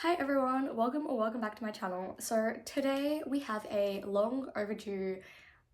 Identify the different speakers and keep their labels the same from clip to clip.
Speaker 1: Hi everyone, welcome or welcome back to my channel. So today we have a long overdue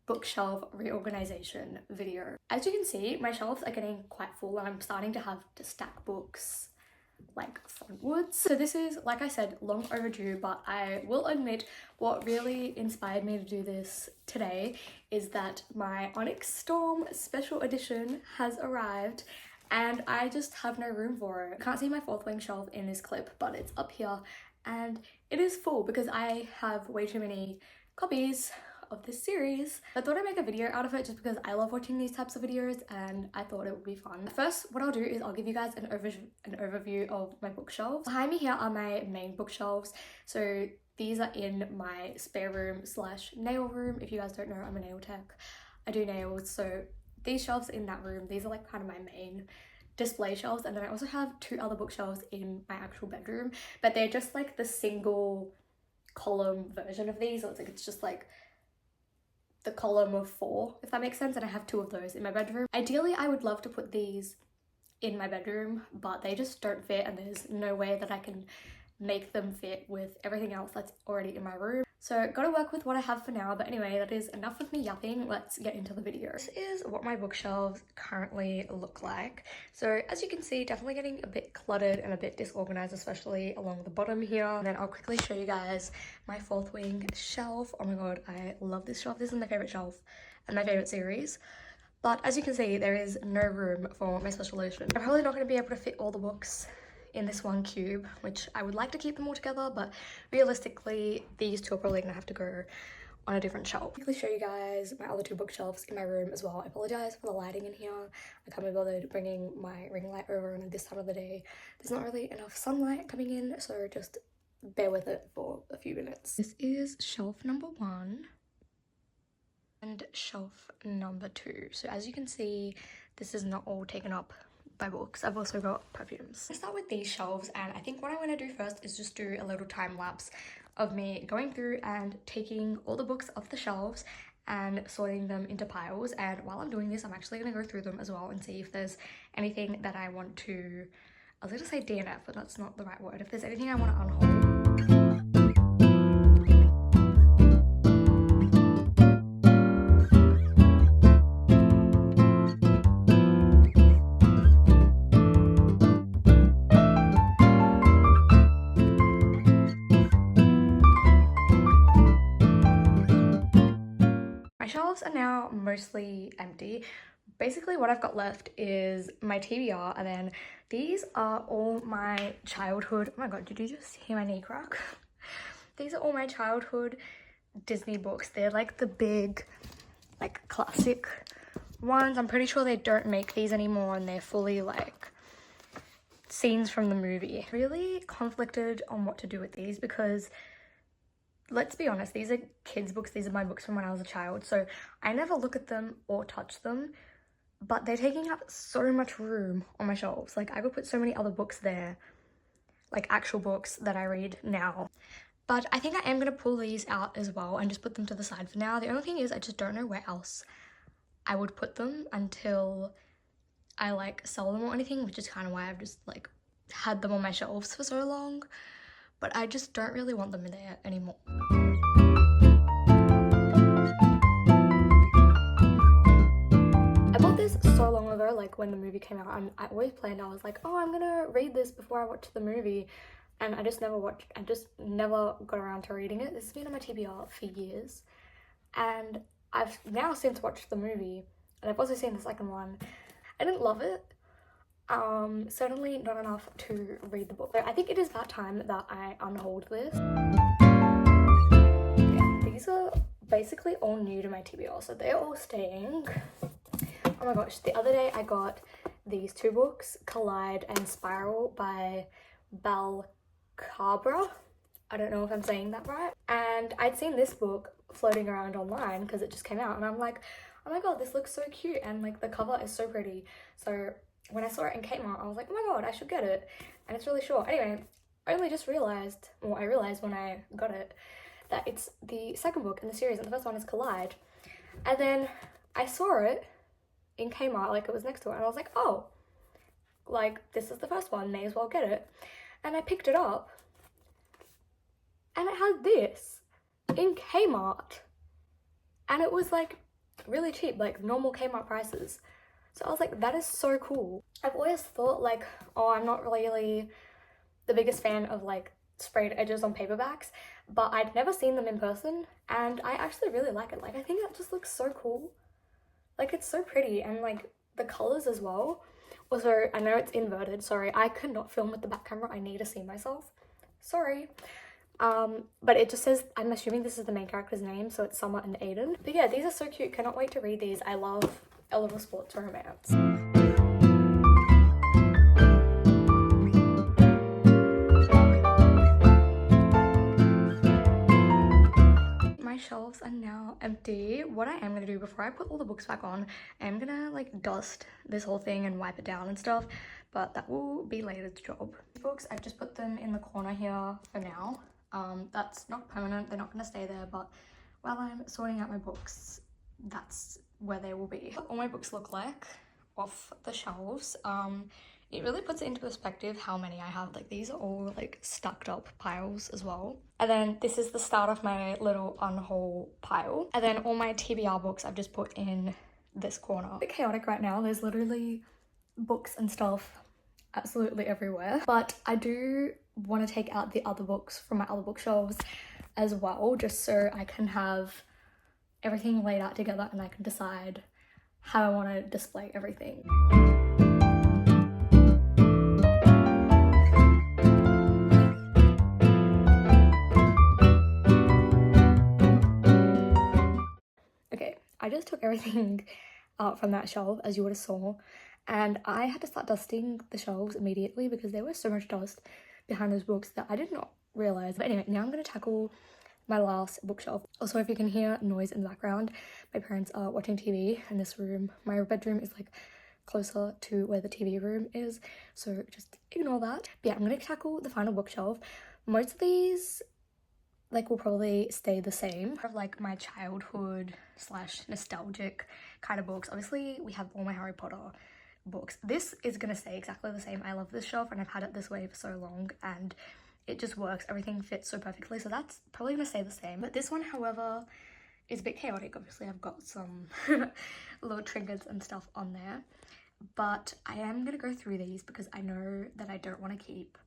Speaker 1: bookshelf reorganization video. As you can see, my shelves are getting quite full and I'm starting to have to stack books like frontwards. So this is, like I said, long overdue, but I will admit what really inspired me to do this today is that my Onyx Storm special edition has arrived and I just have no room for it. I can't see my fourth wing shelf in this clip, but it's up here and it is full because I have way too many copies of this series. I thought I'd make a video out of it just because I love watching these types of videos and I thought it would be fun. First, what I'll do is I'll give you guys an overview of my bookshelves. Behind me here are my main bookshelves. So these are in my spare room slash nail room. If you guys don't know, I'm a nail tech. I do nails, so these shelves in that room, these are like kind of my main display shelves, and then I also have two other bookshelves in my actual bedroom, but they're just like the single column version of these. So it's just like the column of 4, if that makes sense, and I have 2 of those in my bedroom. Ideally, I would love to put these in my bedroom, but they just don't fit and there's no way that I can make them fit with everything else that's already in my room. So gotta work with what I have for now, but anyway, that is enough of me yapping. Let's get into the video. This is what my bookshelves currently look like. So as you can see, definitely getting a bit cluttered and a bit disorganized, especially along the bottom here. And then I'll quickly show you guys my fourth wing shelf. Oh my god, I love this shelf. This is my favorite shelf and my favorite series. But as you can see, there is no room for my special edition. I'm probably not going to be able to fit all the books in this one cube, which I would like to keep them all together, but realistically these 2 are probably gonna have to go on a different shelf. I'll quickly show you guys my other 2 bookshelves in my room as well. I apologize for the lighting in here. I can't be bothered bringing my ring light over, and at this time of the day there's not really enough sunlight coming in, so just bear with it for a few minutes. This is shelf number 1 and shelf number 2. So as you can see, this is not all taken up by books. I've also got perfumes. I'll start with these shelves, and I think what I want to do first is just do a little time lapse of me going through and taking all the books off the shelves and sorting them into piles. And while I'm doing this, I'm actually going to go through them as well and see if there's anything that I want to, I was going to say DNF, but that's not the right word. If there's anything I want to unhold. My shelves are now mostly empty. Basically what I've got left is my TBR, and then these are all my childhood, oh my god, did you just hear my knee crack? These are all my childhood Disney books. They're like the big, like classic ones. I'm pretty sure they don't make these anymore and they're fully like scenes from the movie. Really conflicted on what to do with these because let's be honest, these are kids' books. These are my books from when I was a child, so I never look at them or touch them, but they're taking up so much room on my shelves. Like, I could put so many other books there, like actual books that I read now. But I think I am going to pull these out as well and just put them to the side for now. The only thing is I just don't know where else I would put them until I like sell them or anything, which is kind of why I've just like had them on my shelves for so long. But I just don't really want them in there anymore. I bought this so long ago, like when the movie came out, and I always planned, I was like, oh, I'm gonna read this before I watch the movie, and I just never got around to reading it. This has been on my TBR for years, and I've now since watched the movie, and I've also seen the second one. I didn't love it. Certainly not enough to read the book. So I think it is that time that I unhold this. Yeah, these are basically all new to my TBR, so they're all staying. Oh my gosh, the other day I got these 2 books, Collide and Spiral by Bal Cabra. I don't know if I'm saying that right. And I'd seen this book floating around online because it just came out, and I'm like, oh my god, this looks so cute, and like the cover is so pretty. So when I saw it in Kmart, I was like, oh my god, I should get it. And it's really short. Anyway, I only just realized, well, I realized when I got it, that it's the second book in the series, and the first one is Collide. And then I saw it in Kmart, like it was next to it, and I was like, oh, like this is the first one, may as well get it. And I picked it up, had this in Kmart. And it was like really cheap, like normal Kmart prices. So I was like, that is so cool. I've always thought like, oh, I'm not really the biggest fan of like sprayed edges on paperbacks, but I'd never seen them in person and I actually really like it. Like, I think it just looks so cool. Like, it's so pretty, and like the colors as well. Also, I know it's inverted, sorry, I could not film with the back camera, I need to see myself, sorry. But it just says, I'm assuming this is the main character's name, so it's Summer and Aiden. But yeah, these are so cute, cannot wait to read these. I love a little sports romance. My shelves are now empty. What I am gonna do before I put all the books back on, I'm gonna like dust this whole thing and wipe it down and stuff, but that will be later's job. Books, I've just put them in the corner here for now. That's not permanent, they're not gonna stay there, but while I'm sorting out my books, that's where they will be. What all my books look like off the shelves. It really puts it into perspective how many I have. Like, these are all like stacked up piles as well. And then this is the start of my little unhaul pile. And then all my TBR books I've just put in this corner. A bit chaotic right now. There's literally books and stuff absolutely everywhere. But I do want to take out the other books from my other bookshelves as well, just so I can have everything laid out together and I can decide how I want to display everything. I just took everything out from that shelf, as you would have saw, and I had to start dusting the shelves immediately because there was so much dust behind those books that I did not realize. But anyway, now I'm going to tackle my last bookshelf. Also, if you can hear noise in the background, my parents are watching TV in this room. My bedroom is like closer to where the TV room is, so just ignore that. But yeah, I'm going to tackle the final bookshelf. Most of these like will probably stay the same. Of like my childhood / nostalgic kind of books. Obviously we have all my Harry Potter books. This is gonna stay exactly the same. I love this shelf and I've had it this way for so long and it just works. Everything fits so perfectly, so that's probably gonna stay the same. But this one, however, is a bit chaotic. Obviously I've got some little triggers and stuff on there, but I am gonna go through these because I know that I don't want to keep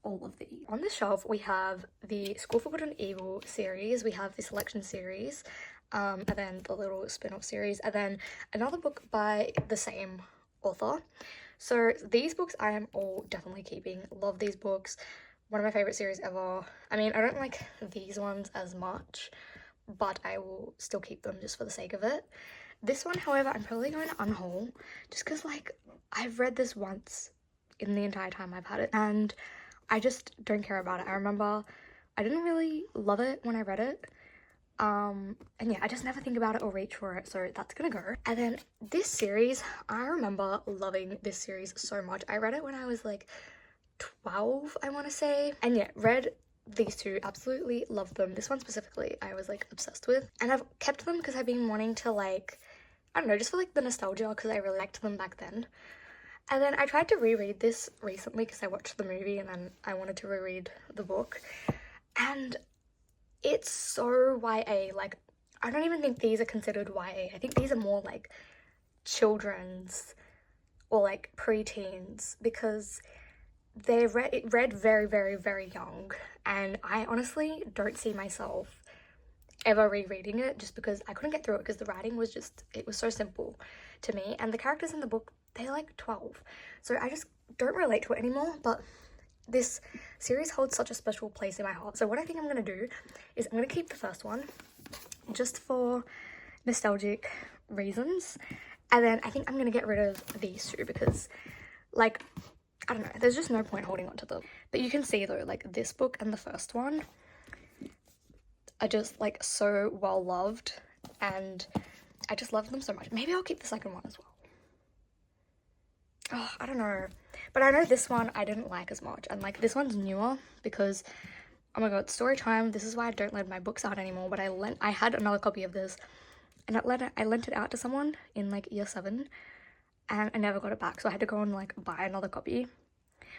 Speaker 1: all of these. On the shelf we have the School for Good and Evil series, we have the Selection series, and then the little spin-off series, and then another book by the same author. So these books I am all definitely keeping. Love these books, one of my favorite series ever. I mean, I don't like these ones as much, but I will still keep them just for the sake of it. This one, however, I'm probably going to unhaul just because like I've read this once in the entire time I've had it and I just don't care about it. I remember I didn't really love it when I read it. And yeah, I just never think about it or reach for it, so that's gonna go. And then this series, I remember loving this series so much. I read it when I was like 12, I want to say. And yeah, read these two, absolutely loved them. This one specifically, I was like obsessed with. And I've kept them because I've been wanting to like, I don't know, just for like the nostalgia because I really liked them back then. And then I tried to reread this recently because I watched the movie and then I wanted to reread the book. And it's so YA. Like, I don't even think these are considered YA. I think these are more like children's or like pre-teens because they read very, very, very young. And I honestly don't see myself ever rereading it just because I couldn't get through it because the writing was just, it was so simple to me. And the characters in the book, they're like 12, so I just don't relate to it anymore. But this series holds such a special place in my heart, so what I think I'm going to do is I'm going to keep the first one just for nostalgic reasons, and then I think I'm going to get rid of these two because like, I don't know, there's just no point holding on to them. But you can see though, like this book and the first one are just like so well loved and I just love them so much. Maybe I'll keep the second one as well. Oh, I don't know, but I know this one I didn't like as much, and like this one's newer because, oh my god, story time. This is why I don't lend my books out anymore, but I had another copy of this and I lent it out to someone in like year 7 and I never got it back, so I had to go and like buy another copy,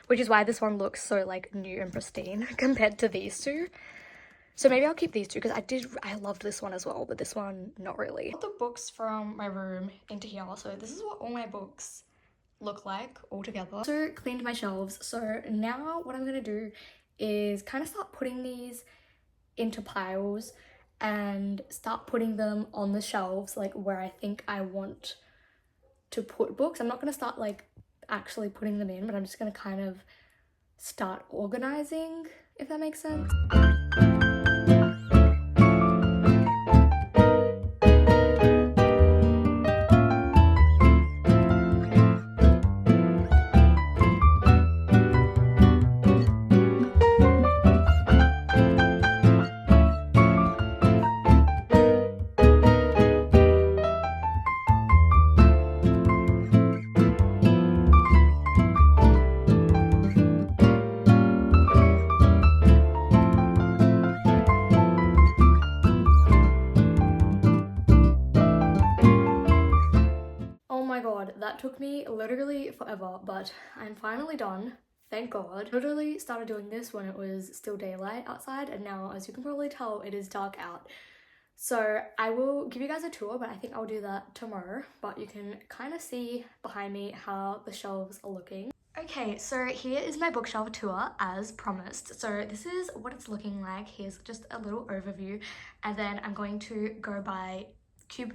Speaker 1: which is why this one looks so like new and pristine compared to these two. So maybe I'll keep these two because I loved this one as well, but this one, not really. Put the books from my room into here. So this is what all my books look like all together. Also cleaned my shelves. So now what I'm gonna do is kind of start putting these into piles and start putting them on the shelves like where I think I want to put books. I'm not gonna start like actually putting them in, but I'm just gonna kind of start organizing, if that makes sense. Oh my god, that took me literally forever, but I'm finally done. Thank god. I literally started doing this when it was still daylight outside, and now, as you can probably tell, it is dark out. So I will give you guys a tour, but I think I'll do that tomorrow. But you can kind of see behind me how the shelves are looking. Okay, so here is my bookshelf tour as promised. So this is what it's looking like. Here's just a little overview, and then I'm going to go by cube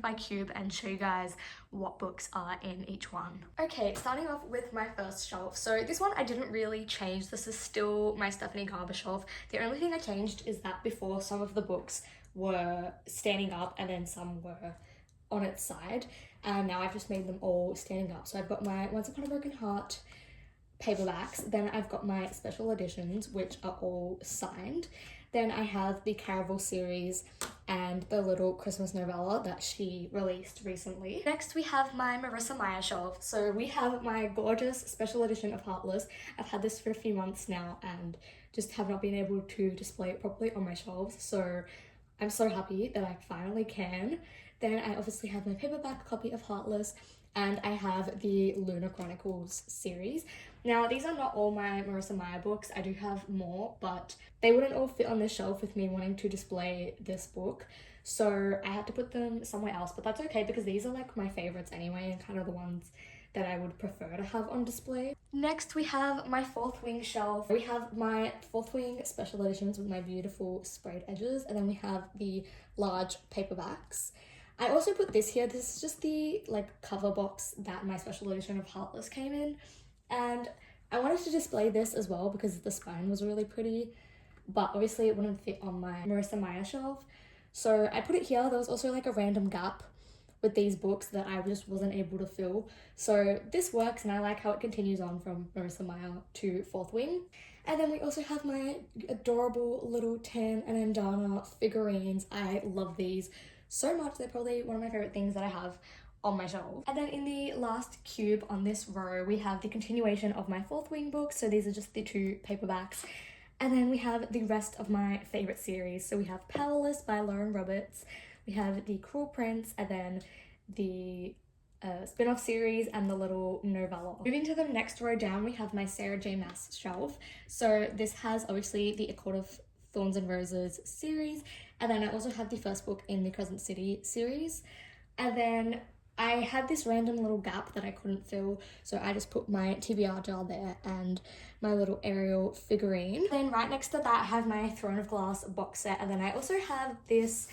Speaker 1: and show you guys what books are in each one. Okay, starting off with my first shelf. So this one I didn't really change. This is still my Stephanie Garber shelf. The only thing I changed is that before some of the books were standing up and then some were on its side, and now I've just made them all standing up. So I've got my Once Upon a Broken Heart paperbacks, then I've got my special editions, which are all signed. Then I have the Caraval series and the little Christmas novella that she released recently. Next we have my Marissa Meyer shelf. So we have my gorgeous special edition of Heartless. I've had this for a few months now and just have not been able to display it properly on my shelves, so I'm so happy that I finally can. Then I obviously have my paperback copy of Heartless, and I have the Lunar Chronicles series. Now, these are not all my Marissa Meyer books. I do have more, but they wouldn't all fit on this shelf with me wanting to display this book. So I had to put them somewhere else, but that's okay because these are like my favorites anyway and kind of the ones that I would prefer to have on display. Next, we have my Fourth Wing shelf. We have my Fourth Wing special editions with my beautiful sprayed edges, and then we have the large paperbacks. I also put this here. This is just the like cover box that my special edition of Heartless came in, and I wanted to display this as well because the spine was really pretty, but obviously it wouldn't fit on my Marissa Meyer shelf, so I put it here. There was also like a random gap with these books that I just wasn't able to fill, so this works, and I like how it continues on from Marissa Meyer to Fourth Wing. And then we also have my adorable little Tan and Andana figurines. I love these so much. They're probably one of my favorite things that I have on my shelf. And then in the last cube on this row, we have the continuation of my Fourth Wing books. So these are just the two paperbacks. And then we have the rest of my favorite series. So we have Powerless by Lauren Roberts. We have the Cruel Prince, and then the spin-off series and the little novella. Moving to the next row down, we have my Sarah J Maas shelf. So this has obviously the A Court of Thorns and Roses series, and then I also have the first book in the Crescent City series. And then I had this random little gap that I couldn't fill, so I just put my TBR jar there and my little Ariel figurine. Then right next to that I have my Throne of Glass box set, and then I also have this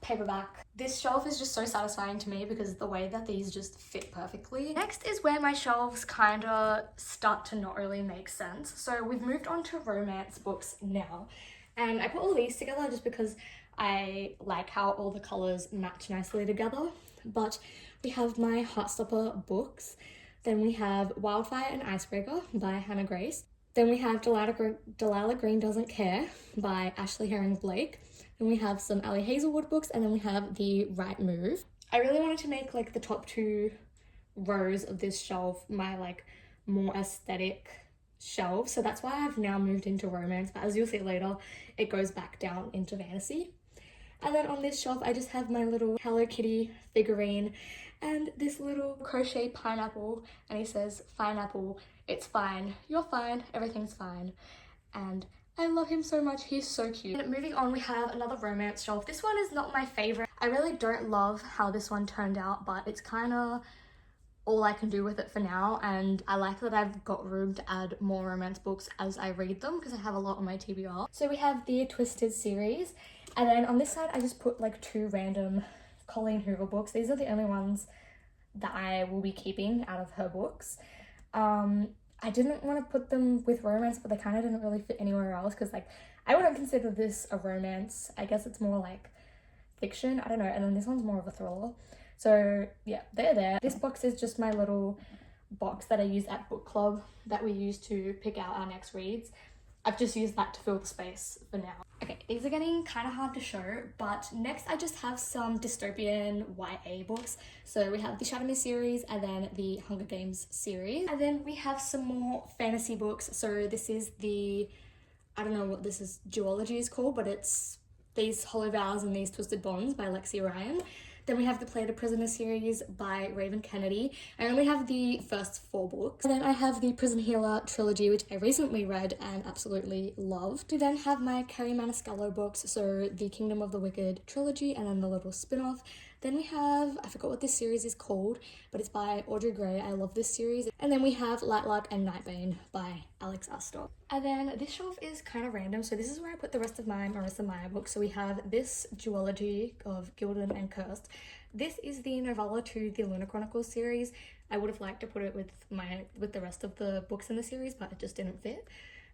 Speaker 1: paperback. This shelf is just so satisfying to me because the way that these just fit perfectly. Next is where my shelves kind of start to not really make sense. So we've moved on to romance books now, and I put all these together just because I like how all the colors match nicely together. But we have my Heartstopper books, then we have Wildfire and Icebreaker by Hannah Grace, then we have Delilah Green Doesn't Care by Ashley Herring Blake, then we have some Ali Hazelwood books, and then we have The Right Move. I really wanted to make like the top two rows of this shelf my like more aesthetic shelf, so that's why I've now moved into romance, but as you'll see later, it goes back down into fantasy. And then on this shelf I just have my little Hello Kitty figurine and this little crochet pineapple, and he says, "Fine apple, it's fine, you're fine, everything's fine." And I love him so much, he's so cute. And moving on, we have another romance shelf. This one is not my favorite. I really don't love how this one turned out, but it's kind of all I can do with it for now, and I like that I've got room to add more romance books as I read them because I have a lot on my TBR. So we have the Twisted series, and then on this side I just put like 2 random Colleen Hoover books. These are the only ones that I will be keeping out of her books. I didn't want to put them with romance, but they kind of didn't really fit anywhere else because like I wouldn't consider this a romance. I guess it's more like fiction, I don't know, and then this one's more of a thriller. So yeah, they're there. This box is just my little box that I use at book club that we use to pick out our next reads. I've just used that to fill the space for now. Okay, these are getting kind of hard to show, but next I just have some dystopian YA books. So we have the Shadow Me series and then the Hunger Games series. And then we have some more fantasy books. So this is the, I don't know what this is, duology is called, but it's These Hollow Vows and These Twisted Bonds by Lexi Ryan. Then we have the Play the Prisoner series by Raven Kennedy. I only have the first 4 books. And then I have the Prison Healer trilogy, which I recently read and absolutely loved. We then have my Carrie Maniscalco books, so the Kingdom of the Wicked trilogy and then the little spin-off. Then we have, I forgot what this series is called, but it's by Audrey Gray. I love this series. And then we have Light Luck and Nightbane by Alex Astor. And then this shelf is kind of random. So this is where I put the rest of my Marissa Meyer books. So we have this duology of Gilded and Cursed. This is the novella to the Lunar Chronicles series. I would have liked to put it with the rest of the books in the series, but it just didn't fit.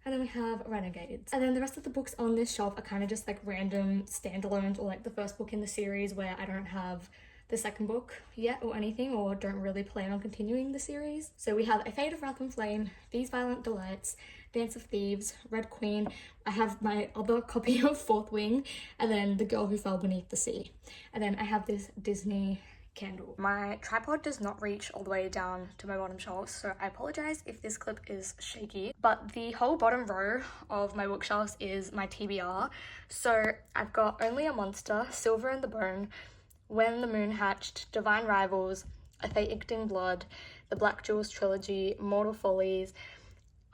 Speaker 1: And then we have Renegades. And then the rest of the books on this shelf are kind of just like random standalones, or like the first book in the series where I don't have the second book yet or anything, or don't really plan on continuing the series. So we have A Fate of Wrath and Flame, These Violent Delights, Dance of Thieves, Red Queen. I have my other copy of Fourth Wing, and then The Girl Who Fell Beneath the Sea. And then I have this Disney candle. My tripod does not reach all the way down to my bottom shelf, so I apologize if this clip is shaky, but the whole bottom row of my bookshelves is my TBR. So I've got Only a Monster, Silver and the Bone, When the Moon Hatched, Divine Rivals, A Fate Inked in Blood, the Black Jewels trilogy, Mortal Follies,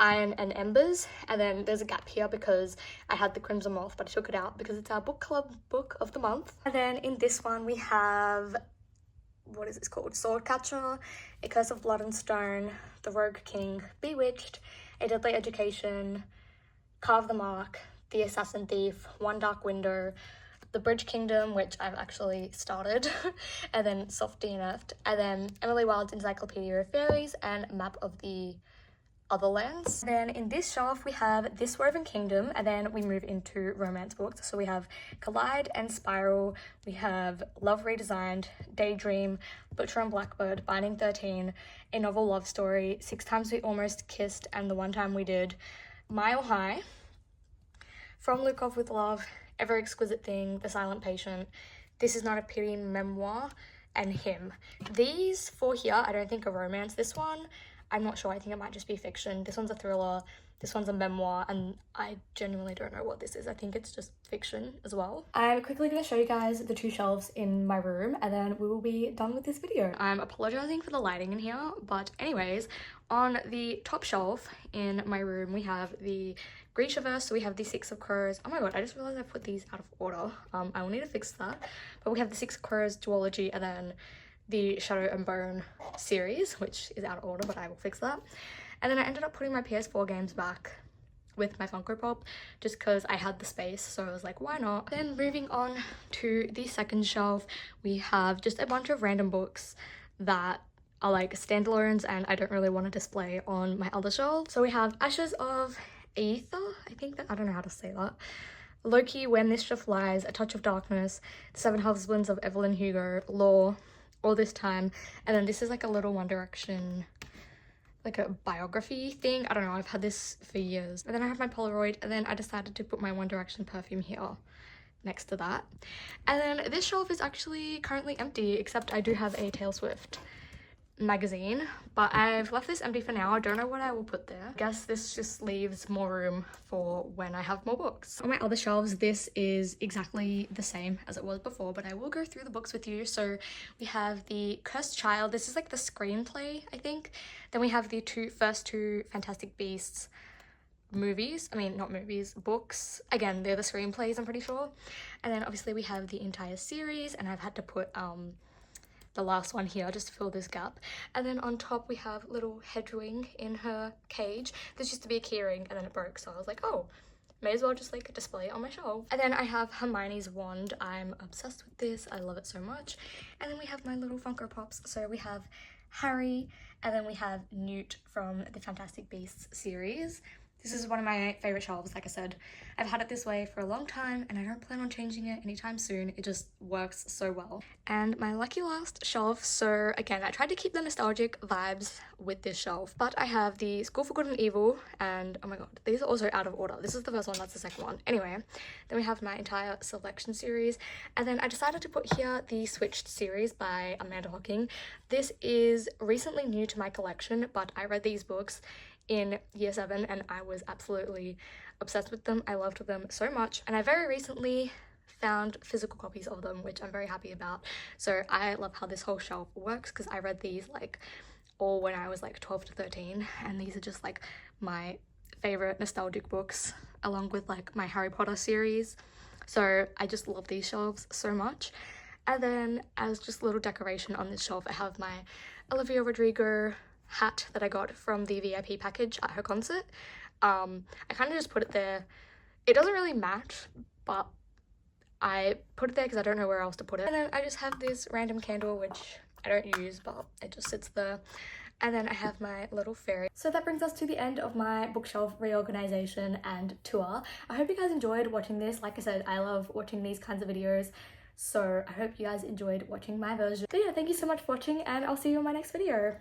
Speaker 1: Iron and Embers, and then there's a gap here because I had the Crimson Moth, but I took it out because it's our book club book of the month. And then in this one we have, what is this called? Swordcatcher, A Curse of Blood and Stone, The Rogue King, Bewitched, A Deadly Education, Carve the Mark, The Assassin Thief, One Dark Window, The Bridge Kingdom, which I've actually started, and then Soft DNF'd, and then Emily Wilde's Encyclopedia of Fairies and Map of the Other Lands. Then in this shelf we have This Woven Kingdom, and then we move into romance books. So we have Collide and Spiral, we have Love Redesigned, Daydream, Butcher and Blackbird, Binding 13, A Novel Love Story, 6 Times We Almost Kissed and the One Time We Did, Mile High, From Lukov with Love, Ever Exquisite Thing, The Silent Patient, This Is Not a Pity Memoir, and Him. These 4 here I don't think are romance. This one, I'm not sure, I think it might just be fiction. This one's a thriller, this one's a memoir, and I genuinely don't know what this is. I think it's just fiction as well. I'm quickly going to show you guys the 2 shelves in my room, and then we will be done with this video. I'm apologizing for the lighting in here, but anyways, on the top shelf in my room we have the Grishaverse, so we have the Six of Crows. Oh my god, I just realized I put these out of order. I will need to fix that. But we have the Six of Crows duology, and then the Shadow and Bone series, which is out of order, but I will fix that. And then I ended up putting my PS4 games back with my Funko Pop just because I had the space, so I was like, why not? Then moving on to the second shelf, we have just a bunch of random books that are like standalones and I don't really want to display on my other shelf. So we have Ashes of Aether, I don't know how to say that, Loki, Where Mischief Lies, A Touch of Darkness, The Seven Husbands of Evelyn Hugo, Law, All This Time, and then this is like a little One Direction, like a biography thing. I don't know, I've had this for years. And then I have my Polaroid, and then I decided to put my One Direction perfume here next to that. And then this shelf is actually currently empty, except I do have a Taylor Swift magazine, but I've left this empty for now. I don't know what I will put there. I guess this just leaves more room for when I have more books. On my other shelves, this is exactly the same as it was before, but I will go through the books with you. So we have the Cursed Child. This is like the screenplay, I think. Then we have the first two Fantastic Beasts movies. I mean, not movies, books. Again, they're the screenplays, I'm pretty sure. And then obviously we have the entire series, and I've had to put the last one here just to fill this gap. And then on top we have little Hedwig in her cage. This used to be a keyring and then it broke, so I was like, oh, may as well just like display it on my shelf. And then I have Hermione's wand. I'm obsessed with this. I love it so much. And then we have my little Funko Pops. So we have Harry, and then we have Newt from the Fantastic Beasts series. This is one of my favorite shelves, like I said. I've had it this way for a long time and I don't plan on changing it anytime soon. It just works so well. And my lucky last shelf, so again, I tried to keep the nostalgic vibes with this shelf, but I have the School for Good and Evil, and oh my god, these are also out of order. This is the first one, that's the second one. Anyway, then we have my entire selection series, and then I decided to put here the Switched series by Amanda Hocking. This is recently new to my collection, but I read these books in year 7 and I was absolutely obsessed with them. I loved them so much, and I very recently found physical copies of them, which I'm very happy about. So I love how this whole shelf works because I read these like all when I was like 12 to 13, and these are just like my favorite nostalgic books along with like my Harry Potter series. So I just love these shelves so much. And then as just a little decoration on this shelf, I have my Olivia Rodrigo hat that I got from the VIP package at her concert. I kind of just put it there. It doesn't really match, but I put it there because I don't know where else to put it. And then I just have this random candle, which I don't use, but it just sits there. And then I have my little fairy. So that brings us to the end of my bookshelf reorganization and tour. I hope you guys enjoyed watching this. Like I said, I love watching these kinds of videos, so I hope you guys enjoyed watching my version. So yeah, thank you so much for watching, and I'll see you in my next video.